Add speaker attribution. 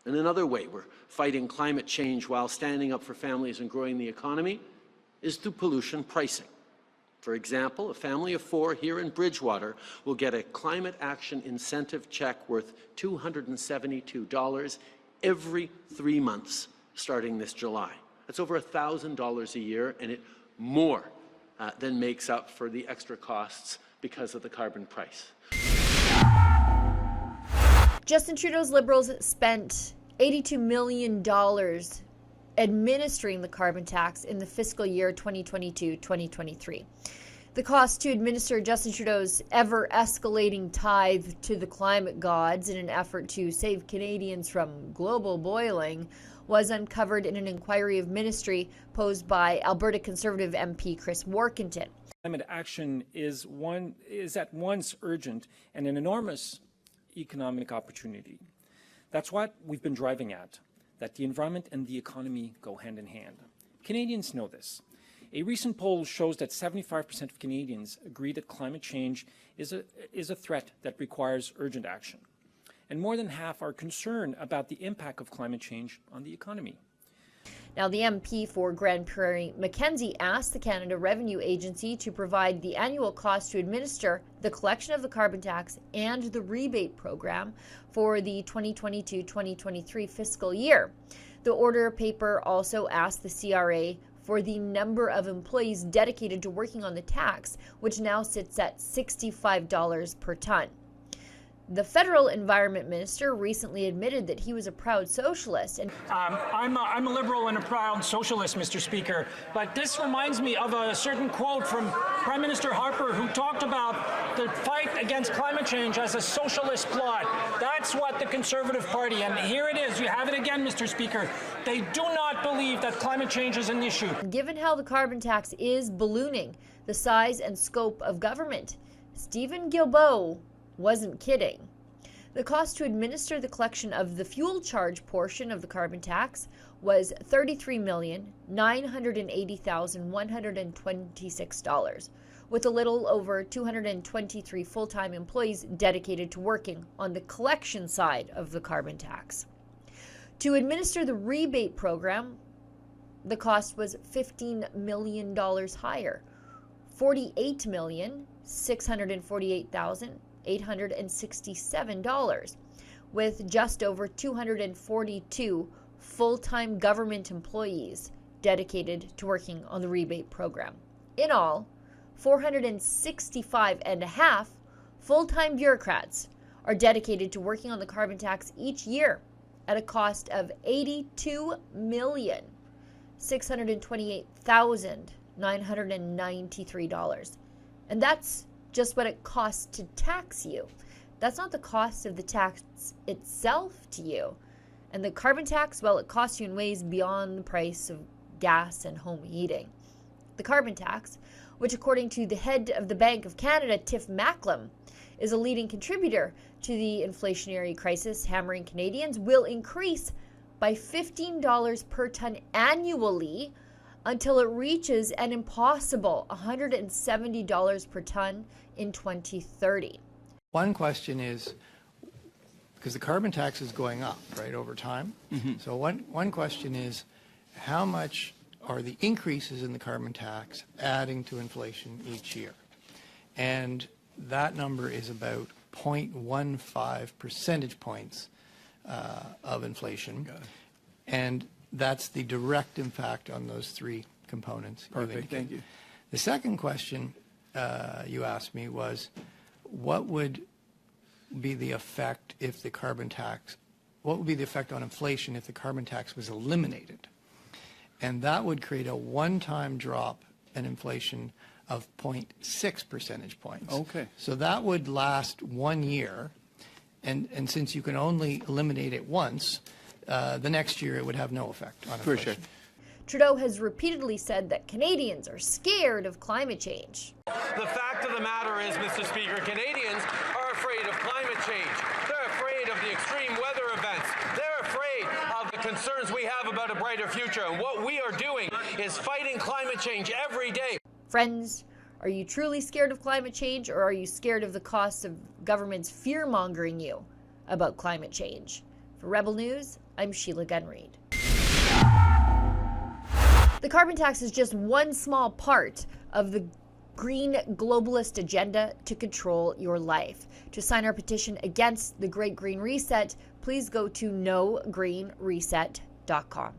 Speaker 1: And another way we're fighting climate change while standing up for families and growing the economy is through pollution pricing. For example, a family of 4 here in Bridgewater will get a climate action incentive check worth $272 every 3 months starting this July. That's over $1,000 a year, and it more than makes up for the extra costs because of the carbon price.
Speaker 2: Justin Trudeau's Liberals spent $82 million administering the carbon tax in the fiscal year 2022-2023. The cost to administer Justin Trudeau's ever-escalating tithe to the climate gods in an effort to save Canadians from global boiling was uncovered in an inquiry of ministry posed by Alberta Conservative MP Chris Warkentin.
Speaker 3: Climate action is at once urgent and an enormous economic opportunity. That's what we've been driving at, that the environment and the economy go hand in hand. Canadians know this. A recent poll shows that 75% of Canadians agree that climate change is a threat that requires urgent action. And more than half are concerned about the impact of climate change on the economy.
Speaker 2: Now, the MP for Grand Prairie, Mackenzie, asked the Canada Revenue Agency to provide the annual cost to administer the collection of the carbon tax and the rebate program for the 2022-2023 fiscal year. The order paper also asked the CRA for the number of employees dedicated to working on the tax, which now sits at $65 per ton. The federal environment minister recently admitted that he was a proud socialist. And
Speaker 4: I'm a liberal and a proud socialist, Mr. Speaker, but this reminds me of a certain quote from Prime Minister Harper, who talked about the fight against climate change as a socialist plot. That's what the Conservative Party, and here it is, you have it again, Mr. Speaker, they do not believe that climate change is an issue.
Speaker 2: Given how the carbon tax is ballooning the size and scope of government, Stephen Guilbeault wasn't kidding. The cost to administer the collection of the fuel charge portion of the carbon tax was $33,980,126, with a little over 223 full-time employees dedicated to working on the collection side of the carbon tax. To administer the rebate program, the cost was $15 million higher, $48,648,867, with just over 242 full-time government employees dedicated to working on the rebate program. In all, 465.5 full-time bureaucrats are dedicated to working on the carbon tax each year at a cost of $82,628,993. And that's just what it costs to tax you. That's not the cost of the tax itself to you. And the carbon tax, well, it costs you in ways beyond the price of gas and home heating. The carbon tax, which according to the head of the Bank of Canada, Tiff Macklem, is a leading contributor to the inflationary crisis hammering Canadians, will increase by $15 per ton annually until it reaches an impossible $170 per ton in 2030.
Speaker 5: One question is, because the carbon tax is going up, right, over time. So one question is, how much are the increases in the carbon tax adding to inflation each year? And that number is about 0.15 percentage points of inflation. And that's the direct impact on those three components.
Speaker 6: Perfect, thank you.
Speaker 5: The second question you asked me was, what would be the effect if the carbon tax, what would be the effect on inflation if the carbon tax was eliminated? And that would create a one-time drop in inflation of 0.6 percentage points.
Speaker 6: Okay.
Speaker 5: So that would last 1 year, and since you can only eliminate it once, the next year it would have no effect on inflation.
Speaker 2: Trudeau has repeatedly said that Canadians are scared of climate change.
Speaker 7: The fact of the matter is, Mr. Speaker, Canadians are afraid of climate change. They're afraid of the extreme weather events. They're afraid of the concerns we have about a brighter future. And what we are doing is fighting climate change every day.
Speaker 2: Friends, are you truly scared of climate change, or are you scared of the cost of governments fear-mongering you about climate change? For Rebel News, I'm Sheila Gunn Reid. The carbon tax is just one small part of the green globalist agenda to control your life. To sign our petition against the Great Green Reset, please go to nogreenreset.com.